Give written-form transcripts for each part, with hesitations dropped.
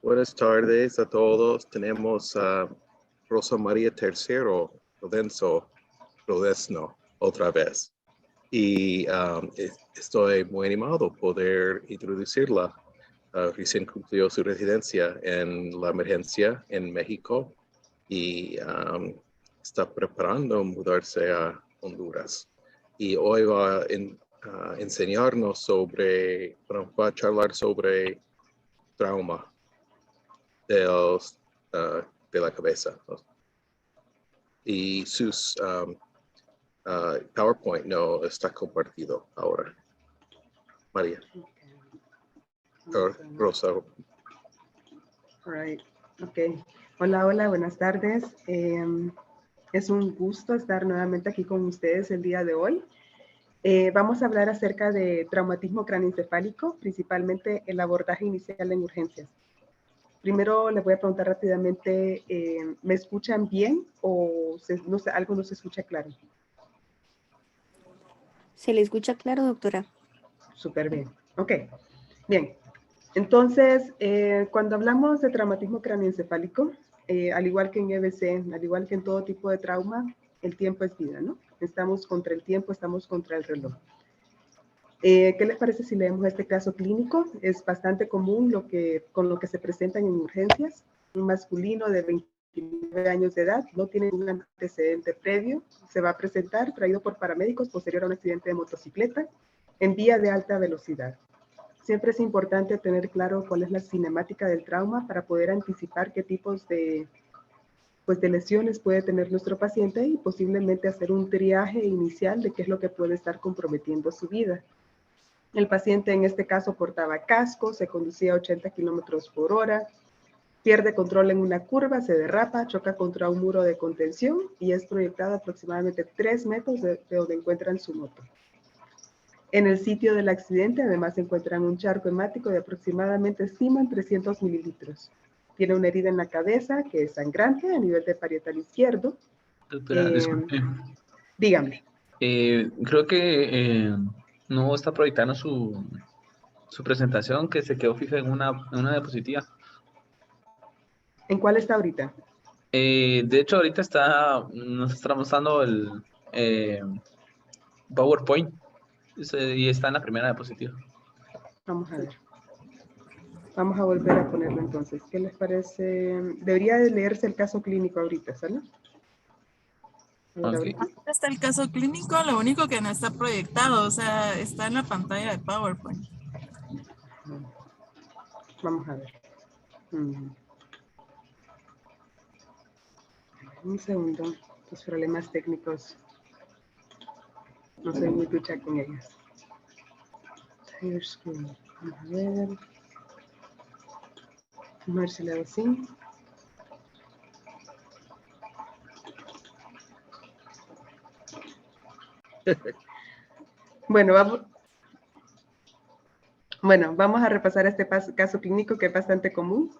Buenas tardes a todos. Tenemos a Rosa María Tercero Rodesno otra vez. Y estoy muy animado poder introducirla. Recién cumplió su residencia en la emergencia en México y está preparando mudarse a Honduras. Y hoy va a enseñarnos sobre, bueno, va a charlar sobre trauma de la cabeza. Y sus PowerPoint no está compartido ahora. María. Rosa. All right. Okay. Hola, hola, buenas tardes. Es un gusto estar nuevamente aquí con ustedes el día de hoy. Vamos a hablar acerca de traumatismo craneoencefálico, principalmente el abordaje inicial en urgencias. Primero les voy a preguntar rápidamente, ¿me escuchan bien o no sé, algo no se escucha claro? ¿Se le escucha claro, doctora? Súper bien. Ok, bien. Entonces, cuando hablamos de traumatismo craneoencefálico, al igual que en EBC, al igual que en todo tipo de trauma, el tiempo es vida, ¿no? Estamos contra el tiempo, estamos contra el reloj. ¿Qué les parece si leemos este caso clínico? Es bastante común con lo que se presentan en urgencias. Un masculino de 29 años de edad, no tiene un antecedente previo, se va a presentar traído por paramédicos posterior a un accidente de motocicleta en vía de alta velocidad. Siempre es importante tener claro cuál es la cinemática del trauma para poder anticipar qué tipos de lesiones puede tener nuestro paciente y posiblemente hacer un triaje inicial de qué es lo que puede estar comprometiendo su vida. El paciente en este caso portaba casco, se conducía a 80 kilómetros por hora, pierde control en una curva, se derrapa, choca contra un muro de contención y es proyectado aproximadamente 3 metros de donde encuentran su moto. En el sitio del accidente además se encuentran un charco hemático de aproximadamente, estiman, 300 mililitros. Tiene una herida en la cabeza que es sangrante a nivel de parietal izquierdo. Doctora, disculpe. Dígame. Creo que no está proyectando su presentación, que se quedó fija en una diapositiva. ¿En cuál está ahorita? De hecho, ahorita nos está mostrando el PowerPoint y está en la primera diapositiva. Vamos a ver. Vamos a volver a ponerlo entonces. ¿Qué les parece? Debería de leerse el caso clínico ahorita, ¿sale? Okay. Ahorita está el caso clínico, lo único que no está proyectado, o sea, está en la pantalla de PowerPoint. Vamos a ver. Un segundo. Los problemas técnicos. No soy muy ducha con ellos. Vamos a ver. Marcela así. Bueno, vamos a repasar este caso clínico que es bastante común.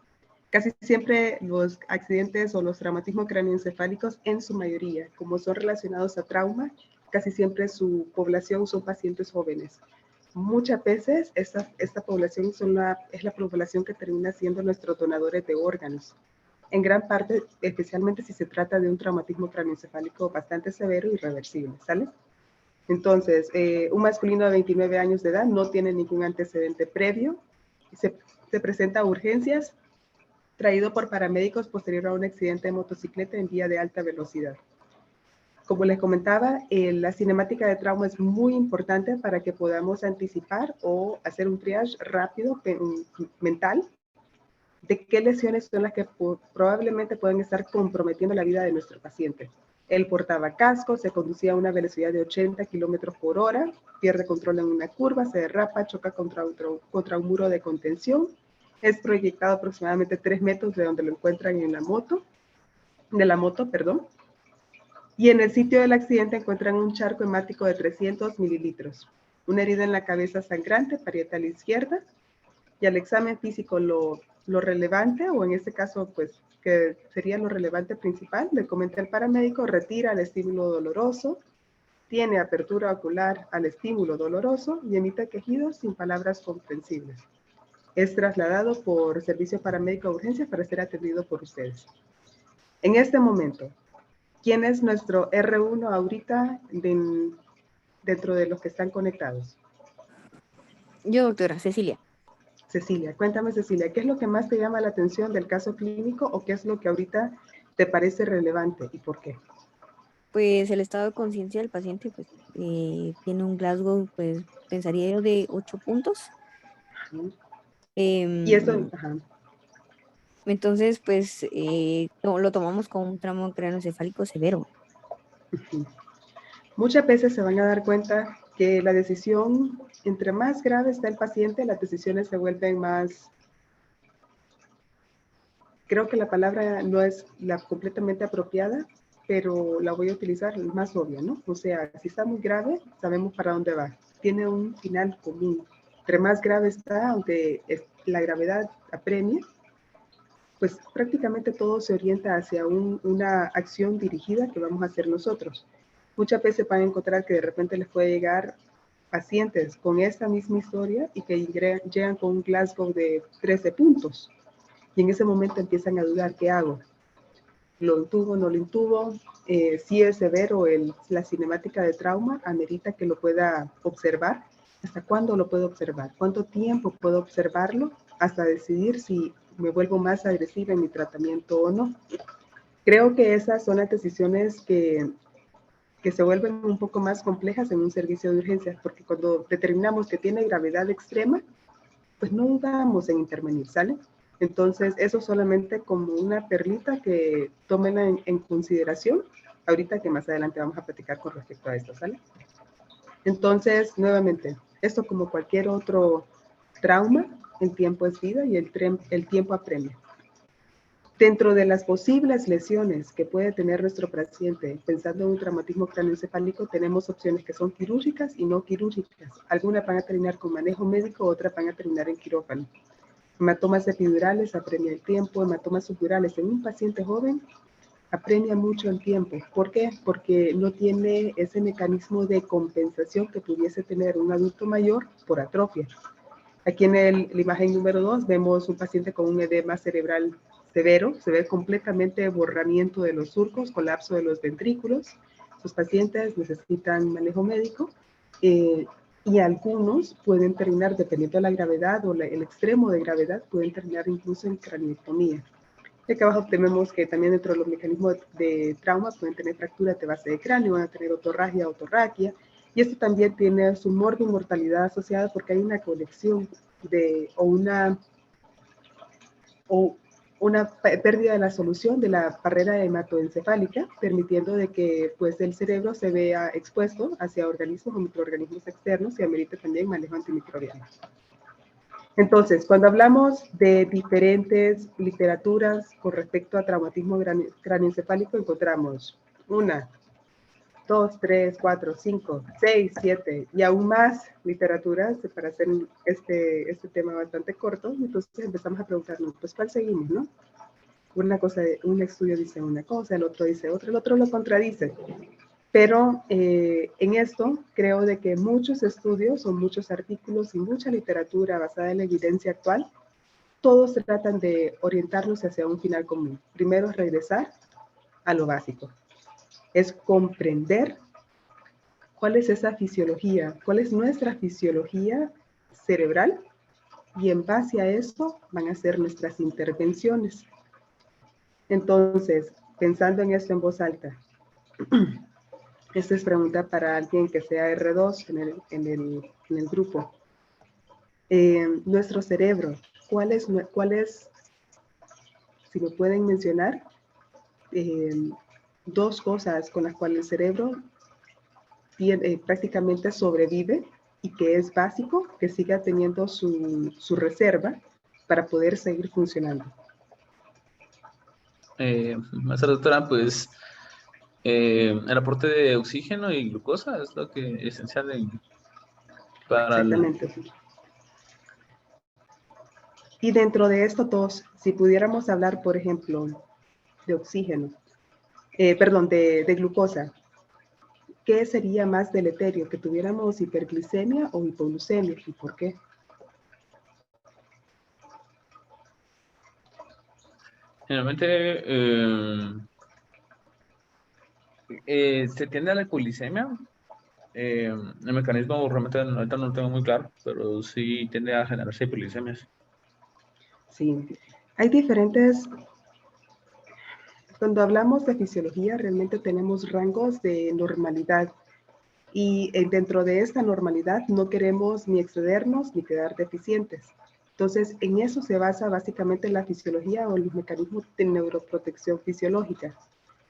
Casi siempre los accidentes o los traumatismos craneoencefálicos, en su mayoría, como son relacionados a trauma, casi siempre su población son pacientes jóvenes. Muchas veces esta población es la población que termina siendo nuestros donadores de órganos. En gran parte, especialmente si se trata de un traumatismo craneoencefálico bastante severo y irreversible, ¿sale? Entonces, un masculino de 29 años de edad no tiene ningún antecedente previo, se presenta a urgencias, traído por paramédicos posterior a un accidente de motocicleta en vía de alta velocidad. Como les comentaba, la cinemática de trauma es muy importante para que podamos anticipar o hacer un triage rápido mental de qué lesiones son las que probablemente pueden estar comprometiendo la vida de nuestro paciente. Él portaba casco, se conducía a una velocidad de 80 kilómetros por hora, pierde control en una curva, se derrapa, choca contra un muro de contención, es proyectado aproximadamente 3 metros de donde lo encuentran en la moto, y en el sitio del accidente encuentran un charco hemático de 300 mililitros, una herida en la cabeza sangrante, parietal izquierda, y al examen físico lo relevante, o en este caso, pues, que sería lo relevante principal, le comenta el paramédico, retira el estímulo doloroso, tiene apertura ocular al estímulo doloroso y emite quejidos sin palabras comprensibles. es trasladado por servicio paramédico de urgencias para ser atendido por ustedes. En este momento, ¿quién es nuestro R1 ahorita dentro de los que están conectados? Yo, doctora, Cecilia. Cecilia, cuéntame, Cecilia, ¿qué es lo que más te llama la atención del caso clínico o qué es lo que ahorita te parece relevante y por qué? Pues el estado de conciencia del paciente pues, tiene un Glasgow, pues pensaría yo, de 8 puntos. Y eso, Em, entonces, pues lo tomamos como un tramo craneoencefálico severo. muchas veces se van a dar cuenta que la decisión, entre más grave está el paciente, las decisiones se vuelven más, creo que la palabra no es la completamente apropiada, pero la voy a utilizar más obvia, ¿no? O sea, si está muy grave, sabemos para dónde va. Tiene un final común. Entre más grave está, aunque la gravedad apremie, pues prácticamente todo se orienta hacia una acción dirigida que vamos a hacer nosotros. Muchas veces van a encontrar que de repente les puede llegar pacientes con esta misma historia y que llegan con un Glasgow de 13 puntos. Y en ese momento empiezan a dudar, ¿qué hago? ¿Lo intubo, no lo intubo? Si es severo la cinemática de trauma, amerita que lo pueda observar. ¿Hasta cuándo lo puedo observar? ¿Cuánto tiempo puedo observarlo? Hasta decidir si me vuelvo más agresiva en mi tratamiento o no. Creo que esas son las decisiones que se vuelven un poco más complejas en un servicio de urgencias, porque cuando determinamos que tiene gravedad extrema, pues no dudamos en intervenir, ¿sale? Entonces, eso solamente como una perlita que tomen en consideración, ahorita que más adelante vamos a platicar con respecto a esto, ¿sale? Entonces, nuevamente, esto como cualquier otro trauma, el tiempo es vida y el tiempo apremia. Dentro de las posibles lesiones que puede tener nuestro paciente, pensando en un traumatismo craneoencefálico, tenemos opciones que son quirúrgicas y no quirúrgicas. Algunas van a terminar con manejo médico, otras van a terminar en quirófano. Hematomas epidurales apremia el tiempo, hematomas subdurales en un paciente joven apremia mucho el tiempo. ¿Por qué? Porque no tiene ese mecanismo de compensación que pudiese tener un adulto mayor por atrofia. Aquí en la imagen número 2 vemos un paciente con un edema cerebral severo, se ve completamente borramiento de los surcos, colapso de los ventrículos. Sus pacientes necesitan manejo médico y algunos pueden terminar, dependiendo de la gravedad o el extremo de gravedad, pueden terminar incluso en craneotomía. Y acá abajo tenemos que también dentro de los mecanismos de trauma pueden tener fracturas de base de cráneo, van a tener otorragia, otorraquia, y esto también tiene su mortalidad asociada porque hay una conexión o una pérdida de la solución de la barrera hematoencefálica, permitiendo de que pues, el cerebro se vea expuesto hacia organismos o microorganismos externos y amerita también manejo antimicrobiano. Entonces, cuando hablamos de diferentes literaturas con respecto a traumatismo craneoencefálico, encontramos 1, 2, 3, 4, 5, 6, 7 y aún más literaturas para hacer este tema bastante corto. Entonces empezamos a preguntarnos, pues, ¿cuál seguimos, no? Un estudio dice una cosa, el otro dice otra, el otro lo contradice. Pero en esto creo de que muchos estudios o muchos artículos y mucha literatura basada en la evidencia actual, todos tratan de orientarnos hacia un final común. Primero, regresar a lo básico. Es comprender cuál es esa fisiología, cuál es nuestra fisiología cerebral y en base a eso van a ser nuestras intervenciones. Entonces, pensando en esto en voz alta, esta es pregunta para alguien que sea R2 en el grupo. Nuestro cerebro, ¿cuál es, si me pueden mencionar, dos cosas con las cuales el cerebro prácticamente sobrevive y que es básico que siga teniendo su reserva para poder seguir funcionando? Maestra doctora, pues el aporte de oxígeno y glucosa es lo que es esencial para Exactamente. Y dentro de esto todos, si pudiéramos hablar, por ejemplo, de oxígeno, de glucosa, ¿qué sería más deleterio? ¿Que tuviéramos hiperglicemia o hipoglucemia? ¿Y por qué? Generalmente se tiende a la hipoglicemia. El mecanismo realmente ahorita no lo tengo muy claro, pero sí tiende a generarse hipoglicemias. Sí, hay diferentes, cuando hablamos de fisiología, realmente tenemos rangos de normalidad y dentro de esta normalidad no queremos ni excedernos ni quedar deficientes. Entonces, en eso se basa básicamente la fisiología o los mecanismos de neuroprotección fisiológica.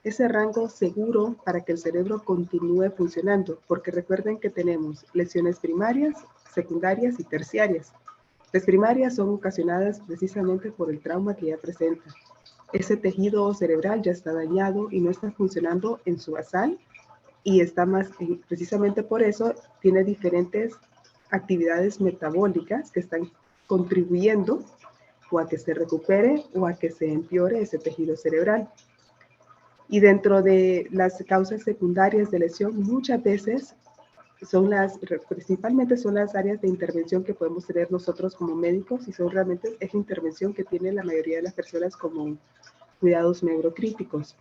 Ese rango seguro para que el cerebro continúe funcionando, porque recuerden que tenemos lesiones primarias, secundarias y terciarias. Las primarias son ocasionadas precisamente por el trauma que ya presenta. Ese tejido cerebral ya está dañado y no está funcionando en su basal y está más, precisamente por eso, tiene diferentes actividades metabólicas que están contribuyendo o a que se recupere o a que se empeore ese tejido cerebral. Y dentro de las causas secundarias de lesión, muchas veces principalmente son las áreas de intervención que podemos tener nosotros como médicos y son realmente esa intervención que tiene la mayoría de las personas como cuidados neurocríticos.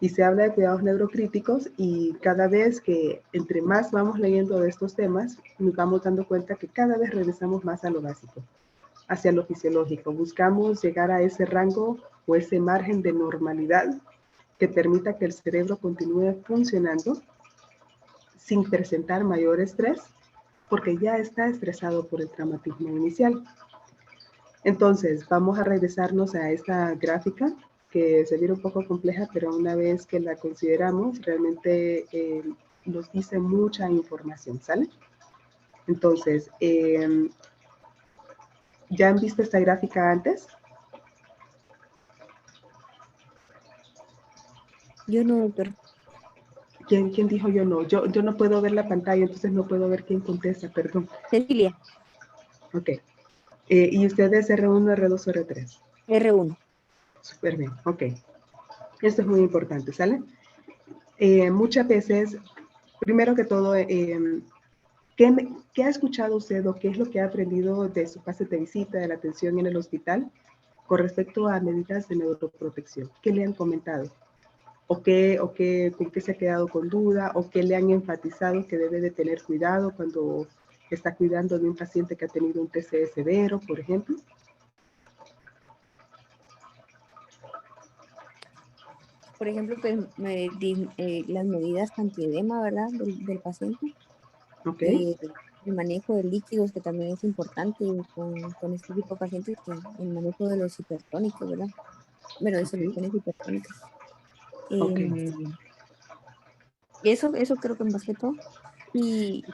Y se habla de cuidados neurocríticos y cada vez que entre más vamos leyendo de estos temas, nos vamos dando cuenta que cada vez regresamos más a lo básico, hacia lo fisiológico. Buscamos llegar a ese rango o ese margen de normalidad que permita que el cerebro continúe funcionando sin presentar mayor estrés, porque ya está estresado por el traumatismo inicial. Entonces, vamos a regresarnos a esta gráfica, que se ve un poco compleja, pero una vez que la consideramos, realmente nos dice mucha información, ¿sale? Entonces, ¿ya han visto esta gráfica antes? Yo no, doctor. ¿Quién dijo yo no? Yo no puedo ver la pantalla, entonces no puedo ver quién contesta, perdón. Cecilia, Ok. ¿Y ustedes R1, R2 o R3? R1. Súper bien, ok. Esto es muy importante, ¿sale? Muchas veces, primero que todo, ¿qué ha escuchado usted o qué es lo que ha aprendido de su fase de visita, de la atención en el hospital con respecto a medidas de neuroprotección? ¿Qué le han comentado? ¿Con qué se ha quedado con duda? ¿O qué le han enfatizado que debe de tener cuidado cuando está cuidando de un paciente que ha tenido un TCE severo, por ejemplo? Por ejemplo, pues las medidas antiedema, ¿verdad? Del paciente. Ok. El manejo de líquidos, que también es importante con este tipo de pacientes, que el manejo de los hipertónicos, ¿verdad? Bueno, de soluciones hipertónicas. Ok. Eso creo que más que todo. Y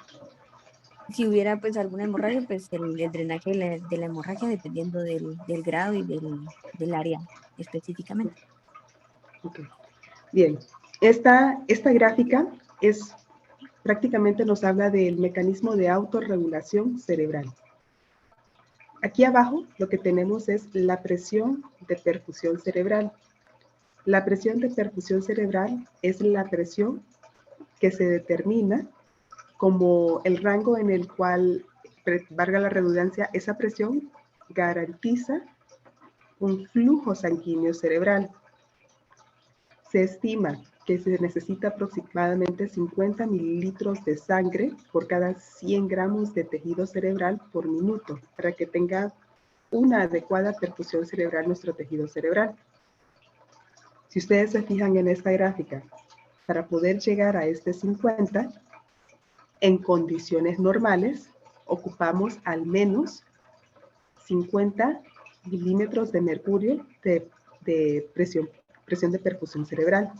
si hubiera pues alguna hemorragia, pues el drenaje de la hemorragia dependiendo del grado y del área específicamente. Ok. Bien. Esta gráfica prácticamente nos habla del mecanismo de autorregulación cerebral. Aquí abajo lo que tenemos es la presión de perfusión cerebral. La presión de perfusión cerebral es la presión que se determina como el rango en el cual, valga la redundancia, esa presión garantiza un flujo sanguíneo cerebral. Se estima que se necesita aproximadamente 50 mililitros de sangre por cada 100 gramos de tejido cerebral por minuto para que tenga una adecuada perfusión cerebral nuestro tejido cerebral. Si ustedes se fijan en esta gráfica, para poder llegar a este 50, en condiciones normales, ocupamos al menos 50 milímetros de mercurio de presión de perfusión cerebral,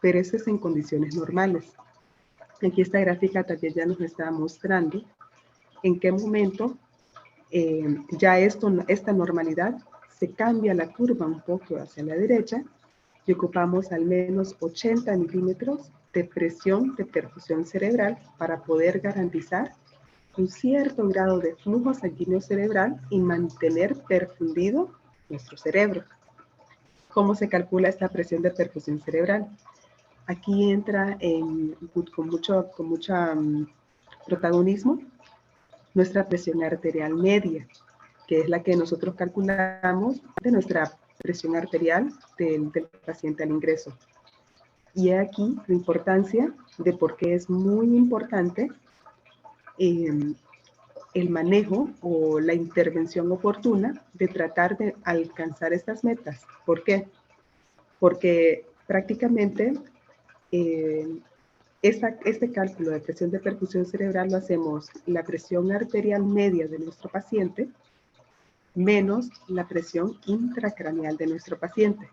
pero eso es en condiciones normales. Aquí esta gráfica también ya nos está mostrando en qué momento ya esta normalidad se cambia la curva un poco hacia la derecha y ocupamos al menos 80 milímetros de presión de perfusión cerebral para poder garantizar un cierto grado de flujo sanguíneo cerebral y mantener perfundido nuestro cerebro. ¿Cómo se calcula esta presión de perfusión cerebral? Aquí entra con mucho protagonismo nuestra presión arterial media, que es la que nosotros calculamos de nuestra presión arterial del paciente al ingreso. Y aquí la importancia de por qué es muy importante el manejo o la intervención oportuna de tratar de alcanzar estas metas. ¿Por qué? Porque prácticamente este cálculo de presión de perfusión cerebral lo hacemos la presión arterial media de nuestro paciente menos la presión intracraneal de nuestro paciente.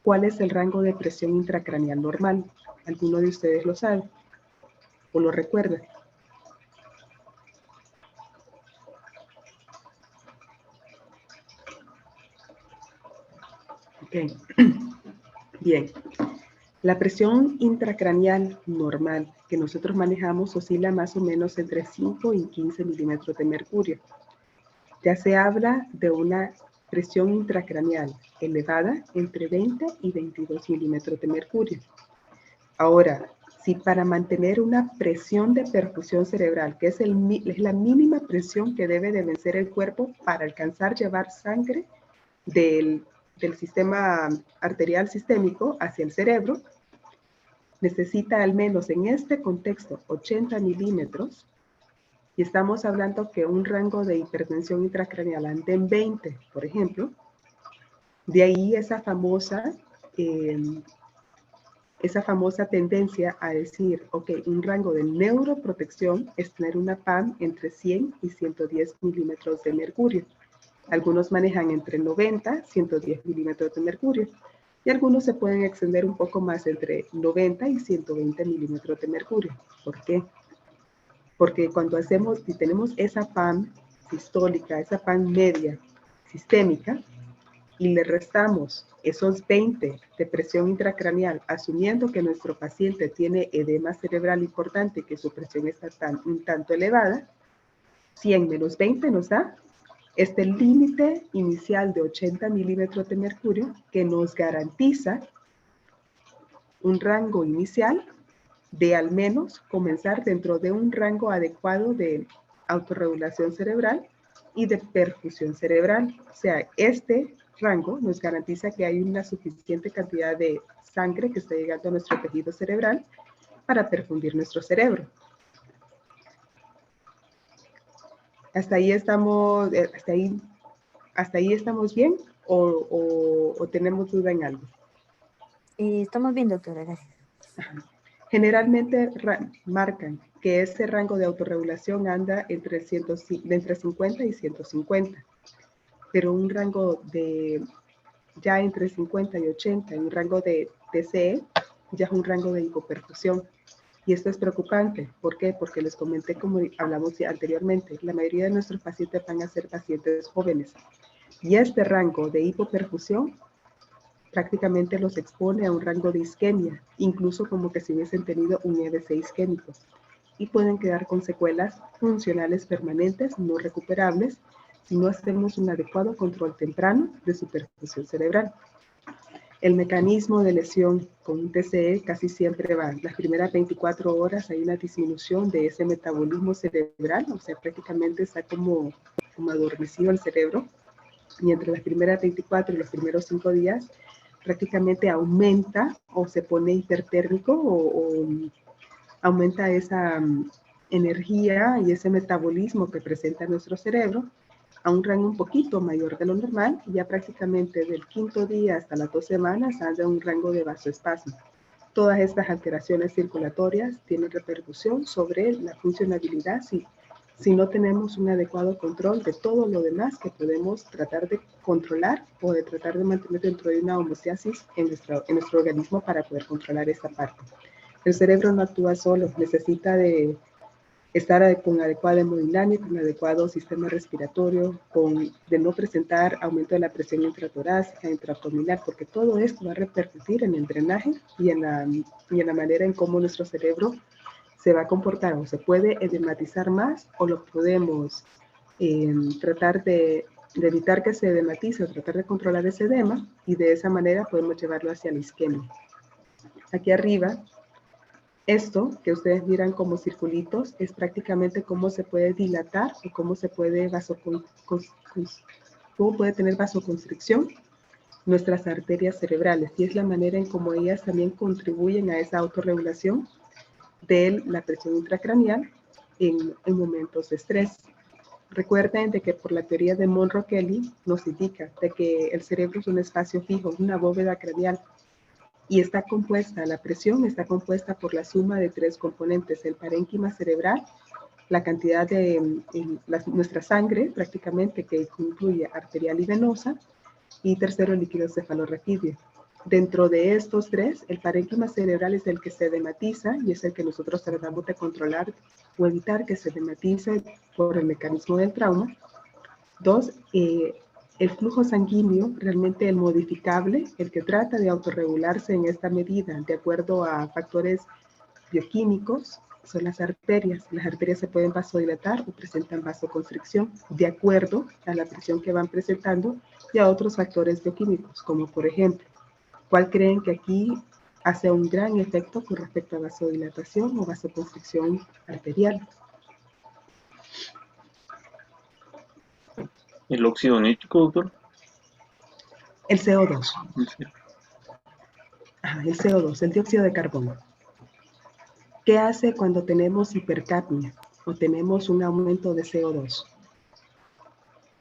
¿Cuál es el rango de presión intracraneal normal? ¿Alguno de ustedes lo sabe o lo recuerda? Ok, bien. La presión intracraneal normal que nosotros manejamos oscila más o menos entre 5 y 15 milímetros de mercurio. Ya se habla de una presión intracraneal elevada entre 20 y 22 milímetros de mercurio. Ahora, si para mantener una presión de perfusión cerebral, que es la mínima presión que debe de vencer el cuerpo para alcanzar llevar sangre del sistema arterial sistémico hacia el cerebro, necesita al menos en este contexto 80 milímetros, y estamos hablando que un rango de hipertensión intracraneal ande en 20, por ejemplo. De ahí esa famosa tendencia a decir, ok, un rango de neuroprotección es tener una PAM entre 100 y 110 milímetros de mercurio. Algunos manejan entre 90 y 110 milímetros de mercurio. Y algunos se pueden extender un poco más entre 90 y 120 milímetros de mercurio. ¿Por qué? Porque cuando si tenemos esa PAM sistólica, esa PAM media sistémica, y le restamos esos 20 de presión intracraneal, asumiendo que nuestro paciente tiene edema cerebral importante y que su presión está un tanto elevada, 100 menos 20 nos da este límite inicial de 80 milímetros de mercurio que nos garantiza un rango inicial de al menos comenzar dentro de un rango adecuado de autorregulación cerebral y de perfusión cerebral. O sea, este rango nos garantiza que hay una suficiente cantidad de sangre que está llegando a nuestro tejido cerebral para perfundir nuestro cerebro. ¿Hasta ahí estamos bien o tenemos duda en algo? Estamos bien, doctora, gracias. Generalmente marcan que ese rango de autorregulación anda entre 50 y 150, pero un rango de ya entre 50 y 80, un rango de TCE, ya es un rango de hipoperfusión. Y esto es preocupante. ¿Por qué? Porque les comenté, como hablamos anteriormente, la mayoría de nuestros pacientes van a ser pacientes jóvenes. Y este rango de hipoperfusión prácticamente los expone a un rango de isquemia, incluso como que si hubiesen tenido un EBC isquémico. Y pueden quedar con secuelas funcionales permanentes no recuperables si no hacemos un adecuado control temprano de su perfusión cerebral. El mecanismo de lesión con un TCE casi siempre va. Las primeras 24 horas hay una disminución de ese metabolismo cerebral, o sea, prácticamente está como adormecido el cerebro. Y entre las primeras 24 y los primeros 5 días, prácticamente aumenta o se pone hipertérmico o aumenta esa energía y ese metabolismo que presenta nuestro cerebro a un rango un poquito mayor de lo normal, y ya prácticamente del 5.º día hasta las 2 semanas anda un rango de vasoespasmo. Todas estas alteraciones circulatorias tienen repercusión sobre la funcionabilidad si no tenemos un adecuado control de todo lo demás que podemos tratar de controlar o de tratar de mantener dentro de una homeostasis en nuestro organismo para poder controlar esta parte. El cerebro no actúa solo, necesita de estar con adecuada hemodinámica, con adecuado sistema respiratorio, de no presentar aumento de la presión intratorácica, intraabdominal, porque todo esto va a repercutir en el drenaje y en la manera en cómo nuestro cerebro se va a comportar, o se puede edematizar más, o lo podemos tratar de evitar que se edematice, o tratar de controlar ese edema, y de esa manera podemos llevarlo hacia la isquemia. Aquí arriba, esto que ustedes miran como circulitos es prácticamente cómo se puede dilatar o cómo se puede cómo puede tener vasoconstricción nuestras arterias cerebrales, y es la manera en cómo ellas también contribuyen a esa autorregulación de la presión intracraneal en momentos de estrés. Recuerden de que por la teoría de Monro-Kelly nos indica de que el cerebro es un espacio fijo, una bóveda craneal, y está compuesta, la presión está compuesta por la suma de 3 componentes: el parénquima cerebral, la cantidad de nuestra sangre prácticamente, que incluye arterial y venosa, y tercero, el líquido cefalorraquídeo. Dentro de estos 3, el parénquima cerebral es el que se edematiza y es el que nosotros tratamos de controlar o evitar que se edematice por el mecanismo del trauma. 2, el flujo sanguíneo, realmente el modificable, el que trata de autorregularse en esta medida de acuerdo a factores bioquímicos, son las arterias. Las arterias se pueden vasodilatar o presentan vasoconstricción de acuerdo a la presión que van presentando y a otros factores bioquímicos, como por ejemplo, ¿cuál creen que aquí hace un gran efecto con respecto a vasodilatación o vasoconstricción arterial? ¿El óxido nítrico, doctor? El CO2. El CO2, el dióxido de carbono. ¿Qué hace cuando tenemos hipercapnia o tenemos un aumento de CO2?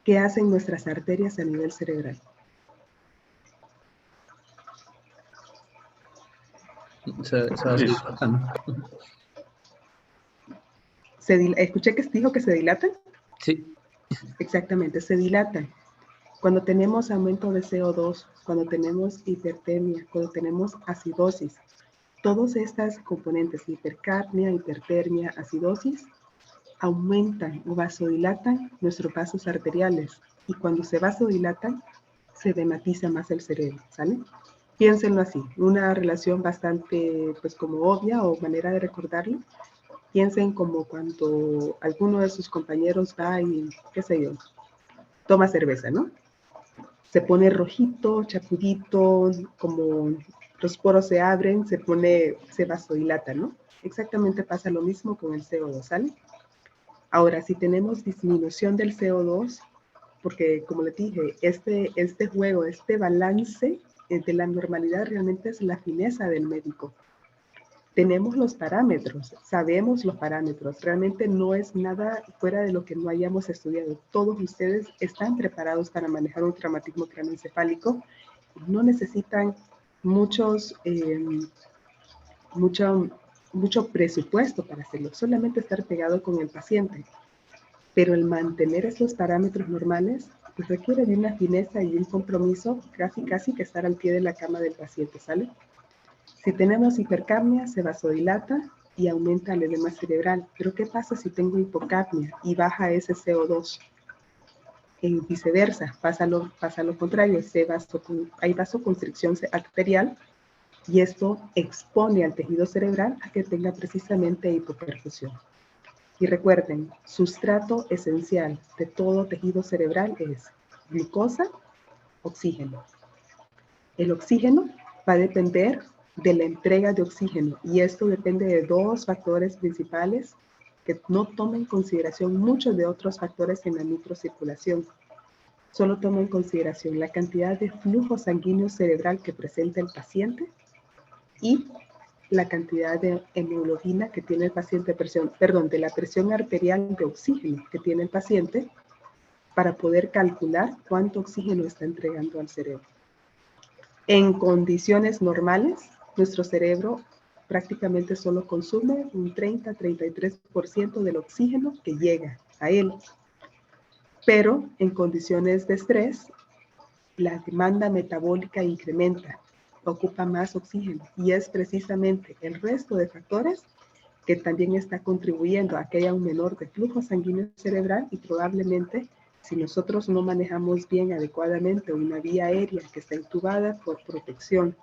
¿Qué hacen nuestras arterias a nivel cerebral? Se dilatan. Escuché que dijo que se dilatan. Sí. Exactamente, se dilatan. Cuando tenemos aumento de CO2, cuando tenemos hipertermia, cuando tenemos acidosis, todas estas componentes, hipercapnia, hipertermia, acidosis, aumentan o vasodilatan nuestros vasos arteriales. Y cuando se vasodilatan, se edematiza más el cerebro, ¿sale? Piénsenlo así, una relación bastante, pues como obvia o manera de recordarlo. Piensen como cuando alguno de sus compañeros va y, qué sé yo, toma cerveza, ¿no? Se pone rojito, chapudito, como los poros se abren, se vasodilata, ¿no? Exactamente pasa lo mismo con el CO2, ¿sale? Ahora, si tenemos disminución del CO2, porque como les dije, este juego, este balance de la normalidad realmente es la fineza del médico. Tenemos los parámetros, sabemos los parámetros, realmente no es nada fuera de lo que no hayamos estudiado. Todos ustedes están preparados para manejar un traumatismo craneoencefálico, no necesitan mucho presupuesto para hacerlo, solamente estar pegado con el paciente. Pero el mantener esos parámetros normales pues requiere de una fineza y un compromiso, casi que estar al pie de la cama del paciente, ¿sale? Si tenemos hipercapnia, se vasodilata y aumenta el edema cerebral. Pero ¿qué pasa si tengo hipocapnia y baja ese CO2? Y viceversa, pasa lo contrario, hay vasoconstricción arterial y esto expone al tejido cerebral a que tenga precisamente hipoperfusión. Y recuerden, sustrato esencial de todo tejido cerebral es glucosa, oxígeno. El oxígeno va a depender de la entrega de oxígeno y esto depende de 2 factores principales que no toman en consideración muchos de otros factores en la microcirculación. Solo toma en consideración la cantidad de flujo sanguíneo cerebral que presenta el paciente y la cantidad de hemoglobina que tiene el paciente, de la presión arterial de oxígeno que tiene el paciente para poder calcular cuánto oxígeno está entregando al cerebro. En condiciones normales, nuestro cerebro prácticamente solo consume un 30-33% del oxígeno que llega a él. Pero en condiciones de estrés, la demanda metabólica incrementa, ocupa más oxígeno y es precisamente el resto de factores que también está contribuyendo a que haya un menor de flujo sanguíneo cerebral y probablemente si nosotros no manejamos bien adecuadamente una vía aérea que está intubada por protección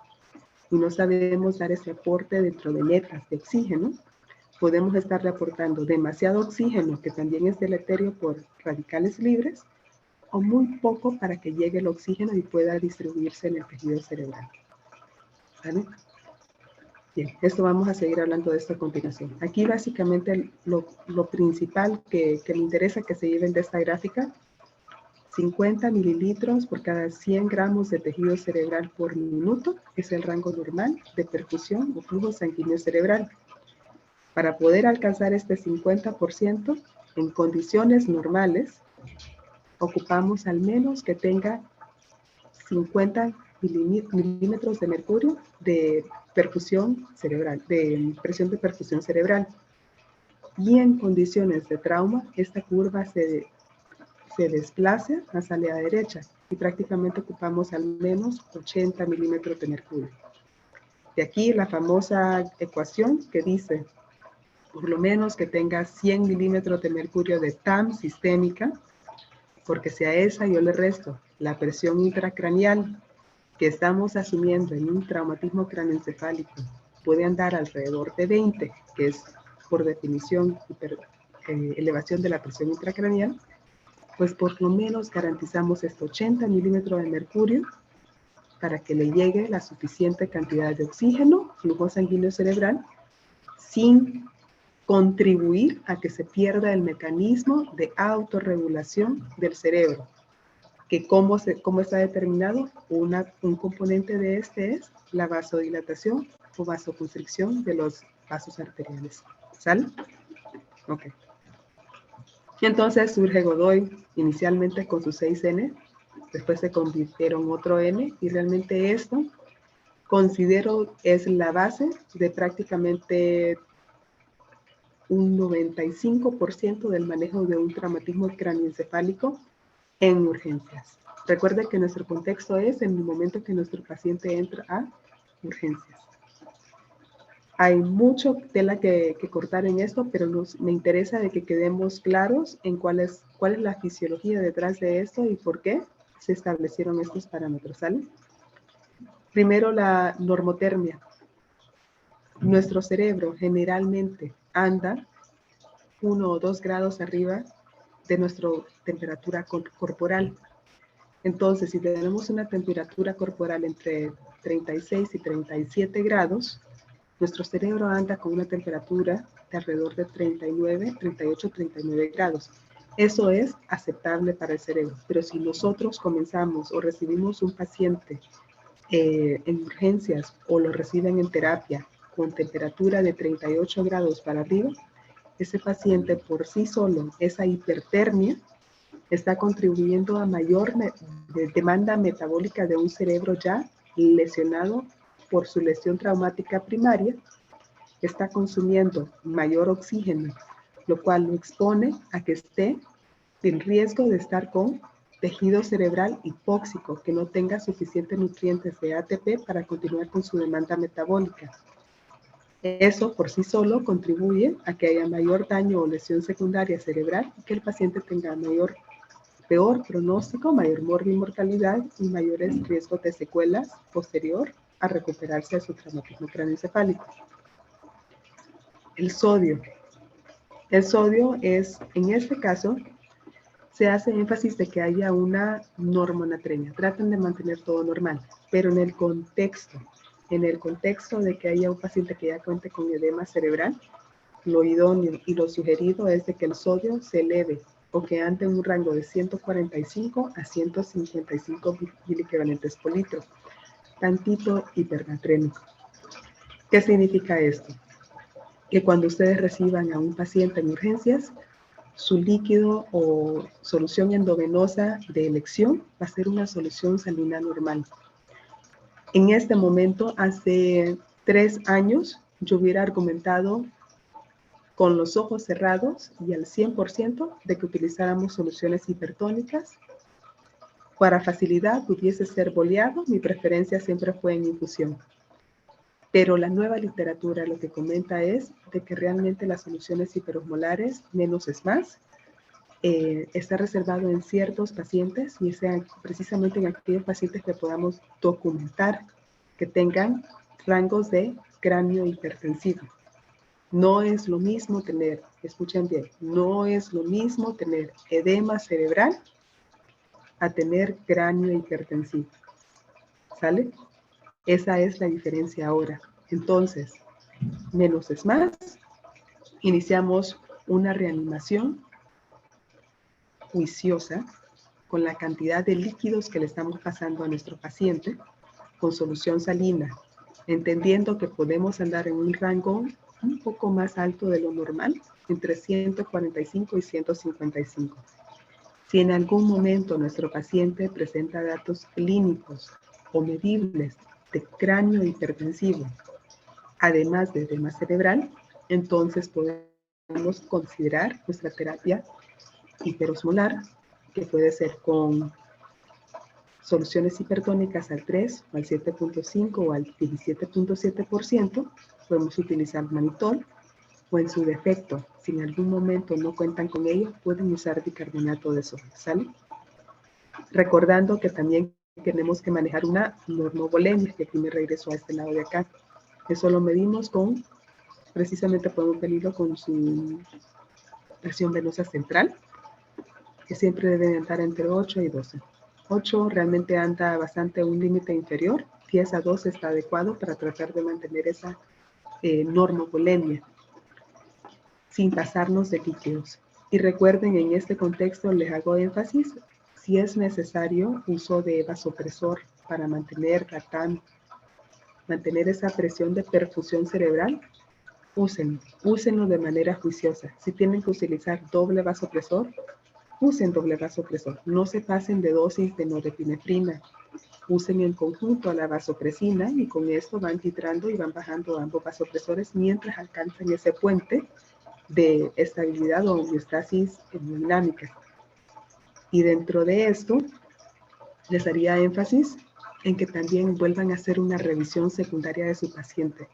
y no sabemos dar ese aporte dentro de metas de oxígeno, podemos estar aportando demasiado oxígeno que también es deleterio por radicales libres o muy poco para que llegue el oxígeno y pueda distribuirse en el tejido cerebral. ¿Vale? Bien, esto vamos a seguir hablando de esto a continuación. Aquí básicamente lo principal que me interesa que se lleven de esta gráfica, 50 mililitros por cada 100 gramos de tejido cerebral por minuto es el rango normal de perfusión o flujo sanguíneo cerebral. Para poder alcanzar este 50% en condiciones normales, ocupamos al menos que tenga 50 milímetros de mercurio de perfusión cerebral, de presión de perfusión cerebral. Y en condiciones de trauma, esta curva se desplaza hacia la derecha y prácticamente ocupamos al menos 80 milímetros de mercurio. De aquí la famosa ecuación que dice, por lo menos que tenga 100 milímetros de mercurio de TAM sistémica, porque si a esa yo le resto la presión intracraneal que estamos asumiendo en un traumatismo craneoencefálico puede andar alrededor de 20, que es por definición elevación de la presión intracraneal, pues por lo menos garantizamos estos 80 milímetros de mercurio para que le llegue la suficiente cantidad de oxígeno, flujo sanguíneo cerebral, sin contribuir a que se pierda el mecanismo de autorregulación del cerebro, que cómo está determinado, un componente de este es la vasodilatación o vasoconstricción de los vasos arteriales. ¿Sale? Ok. Y entonces surge Godoy inicialmente con su 6N, después se convirtieron en otro N, y realmente esto considero es la base de prácticamente un 95% del manejo de un traumatismo craneoencefálico en urgencias. Recuerde que nuestro contexto es en el momento que nuestro paciente entra a urgencias. Hay mucho tela que cortar en esto, pero me interesa de que quedemos claros en cuál es la fisiología detrás de esto y por qué se establecieron estos parámetros, ¿sale? Primero, la normotermia. Nuestro cerebro generalmente anda 1 o 2 grados arriba de nuestra temperatura corporal. Entonces, si tenemos una temperatura corporal entre 36 y 37 grados, nuestro cerebro anda con una temperatura de alrededor de 39, 38, 39 grados. Eso es aceptable para el cerebro. Pero si nosotros comenzamos o recibimos un paciente en urgencias o lo reciben en terapia con temperatura de 38 grados para arriba, ese paciente por sí solo, esa hipertermia, está contribuyendo a mayor demanda metabólica de un cerebro ya lesionado por su lesión traumática primaria, está consumiendo mayor oxígeno, lo cual lo expone a que esté en riesgo de estar con tejido cerebral hipóxico, que no tenga suficientes nutrientes de ATP para continuar con su demanda metabólica. Eso por sí solo contribuye a que haya mayor daño o lesión secundaria cerebral y que el paciente tenga peor pronóstico, mayor mortalidad y mayores riesgos de secuelas posterior a recuperarse de su traumatismo craneoencefálico. El sodio. El sodio es, en este caso, se hace énfasis de que haya una normonatremia. Traten de mantener todo normal, pero en el contexto de que haya un paciente que ya cuente con edema cerebral, lo idóneo y lo sugerido es de que el sodio se eleve o que ande en un rango de 145 a 155 miliequivalentes por litro, tantito hipernatrémico. ¿Qué significa esto? Que cuando ustedes reciban a un paciente en urgencias, su líquido o solución endovenosa de elección va a ser una solución salina normal. En este momento, hace 3 años, yo hubiera argumentado con los ojos cerrados y al 100% de que utilizáramos soluciones hipertónicas. Para facilidad, pudiese ser boleado, mi preferencia siempre fue en infusión. Pero la nueva literatura lo que comenta es de que realmente las soluciones hiperosmolares, menos es más, está reservado en ciertos pacientes y sea precisamente en aquellos pacientes que podamos documentar que tengan rangos de cráneo hipertensivo. No es lo mismo tener, escuchen bien, no es lo mismo tener edema cerebral a tener cráneo hipertensivo. ¿Sale? Esa es la diferencia ahora. Entonces, menos es más. Iniciamos una reanimación juiciosa con la cantidad de líquidos que le estamos pasando a nuestro paciente con solución salina, entendiendo que podemos andar en un rango un poco más alto de lo normal, entre 145 y 155. Si en algún momento nuestro paciente presenta datos clínicos o medibles de cráneo hipertensivo, además de edema cerebral, entonces podemos considerar nuestra terapia hiperosmolar, que puede ser con soluciones hipertónicas al 3, al 7.5 o al 17.7%. Podemos utilizar manitol o en su defecto, si en algún momento no cuentan con ello, pueden usar bicarbonato de sodio, ¿sale? Recordando que también tenemos que manejar una normovolemia, que aquí me regreso a este lado de acá. Eso lo medimos con, precisamente podemos medirlo con su presión venosa central, que siempre debe andar entre 8 y 12. 8 realmente anda bastante a un límite inferior, 10 a 12 está adecuado para tratar de mantener esa normovolemia sin pasarnos de líquidos. Y recuerden, en este contexto les hago énfasis, si es necesario, uso de vasopresor para mantener esa presión de perfusión cerebral, úsenlo de manera juiciosa. Si tienen que utilizar doble vasopresor, usen doble vasopresor. No se pasen de dosis de norepinefrina. Usen en conjunto a la vasopresina y con esto van titrando y van bajando ambos vasopresores mientras alcanzan ese puente de estabilidad o homeostasis hemodinámica. Y dentro de esto, les haría énfasis en que también vuelvan a hacer una revisión secundaria de su paciente.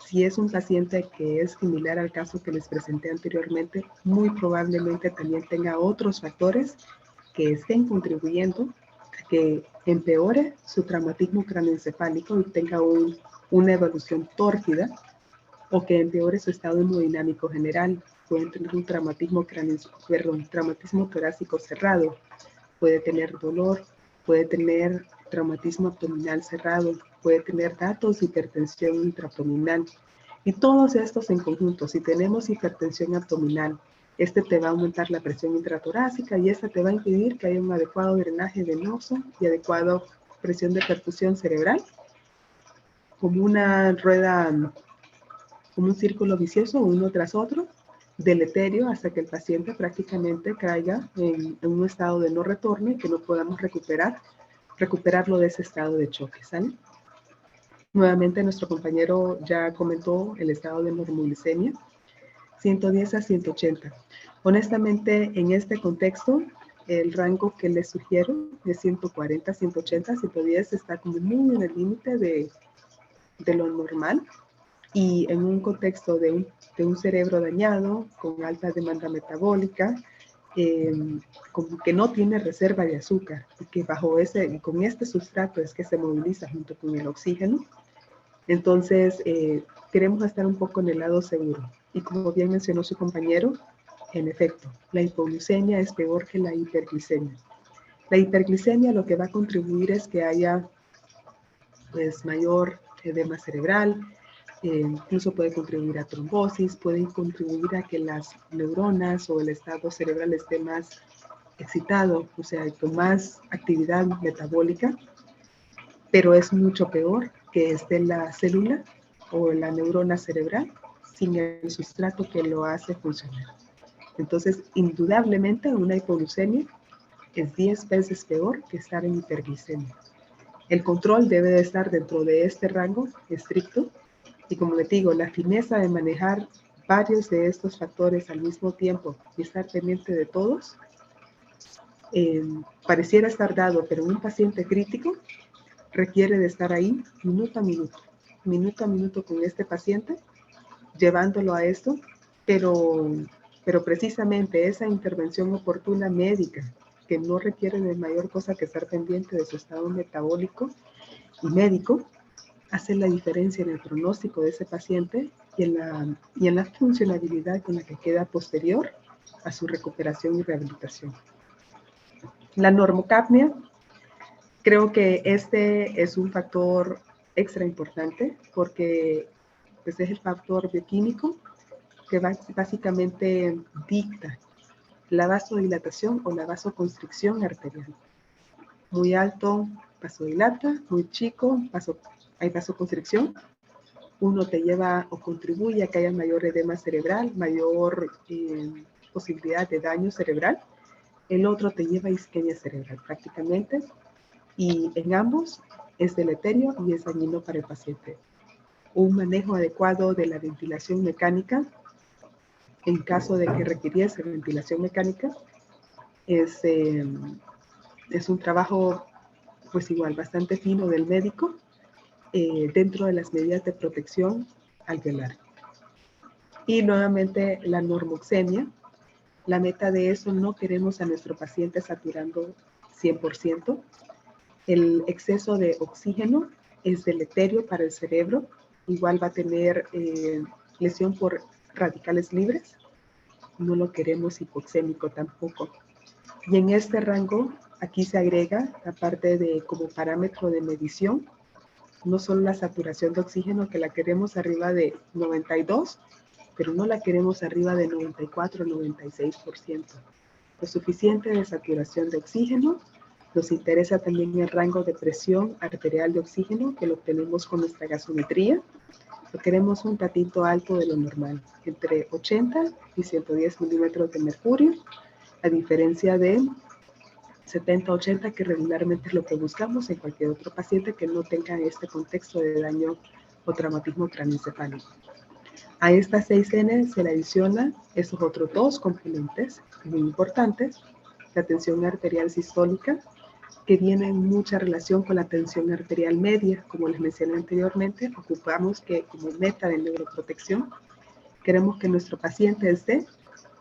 Si es un paciente que es similar al caso que les presenté anteriormente, muy probablemente también tenga otros factores que estén contribuyendo a que empeore su traumatismo craneoencefálico y tenga una evolución tórpida, o que empeore su estado hemodinámico general. Pueden tener un traumatismo torácico cerrado, puede tener dolor, puede tener traumatismo abdominal cerrado, puede tener datos de hipertensión intraabdominal. Y todos estos en conjunto, si tenemos hipertensión abdominal, este te va a aumentar la presión intratorácica y esta te va a impedir que haya un adecuado drenaje venoso y adecuada presión de perfusión cerebral, como una rueda, como un círculo vicioso, uno tras otro, deleterio, hasta que el paciente prácticamente caiga en un estado de no retorno y que no podamos recuperarlo de ese estado de choque, ¿sale? Nuevamente nuestro compañero ya comentó el estado de normoglicemia, 110 a 180. Honestamente, en este contexto, el rango que les sugiero es 140, 180, 110 está como muy en el límite de lo normal. Y en un contexto de un cerebro dañado, con alta demanda metabólica, como que no tiene reserva de azúcar, y que con este sustrato es que se moviliza junto con el oxígeno, entonces queremos estar un poco en el lado seguro. Y como bien mencionó su compañero, en efecto, la hipoglucemia es peor que la hiperglicemia. La hiperglicemia lo que va a contribuir es que haya pues mayor edema cerebral, incluso puede contribuir a trombosis, puede contribuir a que las neuronas o el estado cerebral esté más excitado, o sea, con más actividad metabólica, pero es mucho peor que esté la célula o la neurona cerebral sin el sustrato que lo hace funcionar. Entonces, indudablemente, una hipoglucemia es 10 veces peor que estar en hiperglicemia. El control debe de estar dentro de este rango estricto. Y como les digo, la fineza de manejar varios de estos factores al mismo tiempo y estar pendiente de todos, pareciera estar dado, pero un paciente crítico requiere de estar ahí minuto a minuto con este paciente, llevándolo a esto, pero precisamente esa intervención oportuna médica, que no requiere de mayor cosa que estar pendiente de su estado metabólico y médico, hace la diferencia en el pronóstico de ese paciente y en la funcionabilidad con la que queda posterior a su recuperación y rehabilitación. La normocapnia, creo que este es un factor extra importante porque pues, es el factor bioquímico que básicamente dicta la vasodilatación o la vasoconstricción arterial. Muy alto, vasodilata, muy chico, hay vasoconstricción. Uno te lleva o contribuye a que haya mayor edema cerebral, mayor posibilidad de daño cerebral. El otro te lleva a isquemia cerebral prácticamente. Y en ambos es deleterio y es dañino para el paciente. Un manejo adecuado de la ventilación mecánica, en caso de que requiriese ventilación mecánica, es un trabajo, pues igual, bastante fino del médico, dentro de las medidas de protección alveolar. Y nuevamente la normoxemia. La meta de eso, no queremos a nuestro paciente saturando 100%. El exceso de oxígeno es deleterio para el cerebro. Igual va a tener lesión por radicales libres. No lo queremos hipoxémico tampoco. Y en este rango, aquí se agrega, aparte de como parámetro de medición, no solo la saturación de oxígeno, que la queremos arriba de 92, pero no la queremos arriba de 94 o 96%. Lo suficiente de saturación de oxígeno. Nos interesa también el rango de presión arterial de oxígeno, que lo obtenemos con nuestra gasometría. Lo queremos un tantito alto de lo normal, entre 80 y 110 milímetros de mercurio, a diferencia de 70-80, que regularmente es lo que buscamos en cualquier otro paciente que no tenga este contexto de daño o traumatismo craneoencefálico. A estas 6N se le adiciona esos otros dos componentes muy importantes, la tensión arterial sistólica, que viene en mucha relación con la tensión arterial media. Como les mencioné anteriormente, ocupamos que como meta de neuroprotección, queremos que nuestro paciente esté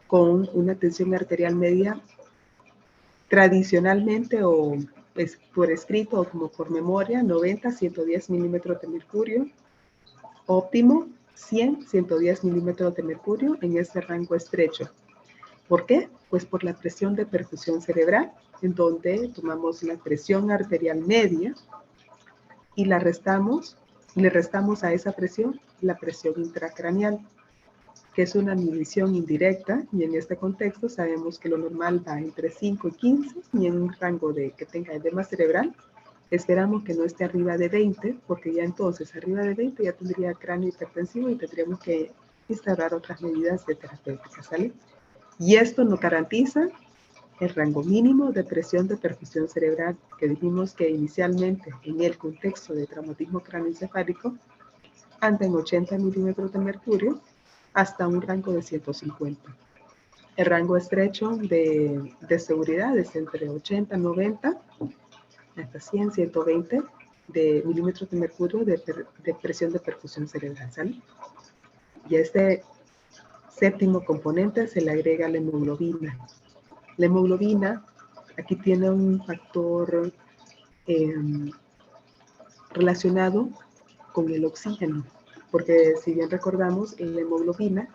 con una tensión arterial media tradicionalmente o pues, por escrito o como por memoria, 90-110 milímetros de mercurio, óptimo 100-110 milímetros de mercurio en este rango estrecho. ¿Por qué? Pues por la presión de perfusión cerebral, en donde tomamos la presión arterial media y le restamos a esa presión la presión intracraneal, que es una medición indirecta, y en este contexto sabemos que lo normal va entre 5 y 15, y en un rango de que tenga edema cerebral, esperamos que no esté arriba de 20, porque ya entonces arriba de 20 ya tendría cráneo hipertensivo y tendríamos que instaurar otras medidas de terapéuticas, ¿sale? Y esto nos garantiza el rango mínimo de presión de perfusión cerebral, que dijimos que inicialmente en el contexto de traumatismo craneoencefálico anda en 80 milímetros de mercurio hasta un rango de 150. El rango estrecho de seguridad es entre 80, 90, hasta 100, 120 de milímetros de mercurio de presión de perfusión cerebral, ¿sale? Y a este séptimo componente se le agrega la hemoglobina. La hemoglobina aquí tiene un factor relacionado con el oxígeno, porque si bien recordamos, la hemoglobina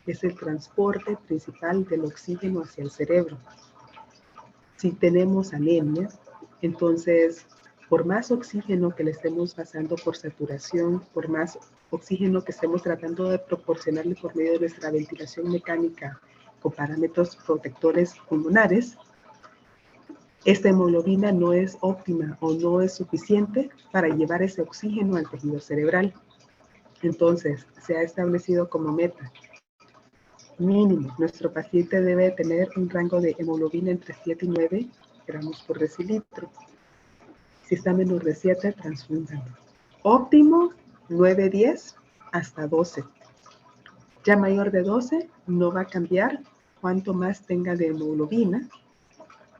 es el transporte principal del oxígeno hacia el cerebro. Si tenemos anemia, entonces, por más oxígeno que le estemos pasando por saturación, por más oxígeno que estemos tratando de proporcionarle por medio de nuestra ventilación mecánica con parámetros protectores pulmonares, esta hemoglobina no es óptima o no es suficiente para llevar ese oxígeno al tejido cerebral. Entonces, se ha establecido como meta mínimo, nuestro paciente debe tener un rango de hemoglobina entre 7 y 9 gramos por decilitro. Si está menor de 7, transfundan. Óptimo, 9-10 hasta 12. Ya mayor de 12, no va a cambiar cuanto más tenga de hemoglobina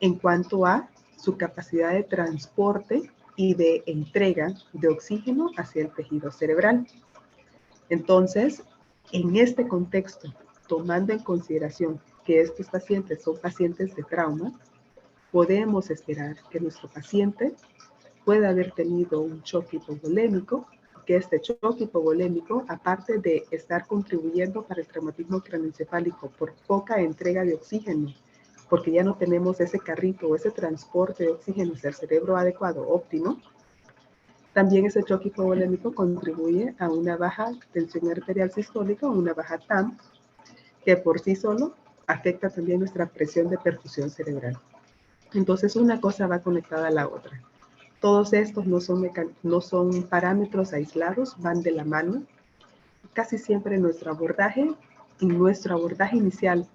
en cuanto a su capacidad de transporte y de entrega de oxígeno hacia el tejido cerebral. Entonces, en este contexto, tomando en consideración que estos pacientes son pacientes de trauma, podemos esperar que nuestro paciente pueda haber tenido un choque hipovolémico, que este choque hipovolémico, aparte de estar contribuyendo para el traumatismo craneoencefálico por poca entrega de oxígeno, porque ya no tenemos ese carrito o ese transporte de oxígeno hacia el cerebro adecuado, óptimo, también ese choque hipovolémico contribuye a una baja tensión arterial sistólica o una baja TAM, que por sí solo afecta también nuestra presión de perfusión cerebral. Entonces, una cosa va conectada a la otra. Todos estos no son parámetros aislados, van de la mano. Casi siempre en nuestro abordaje inicial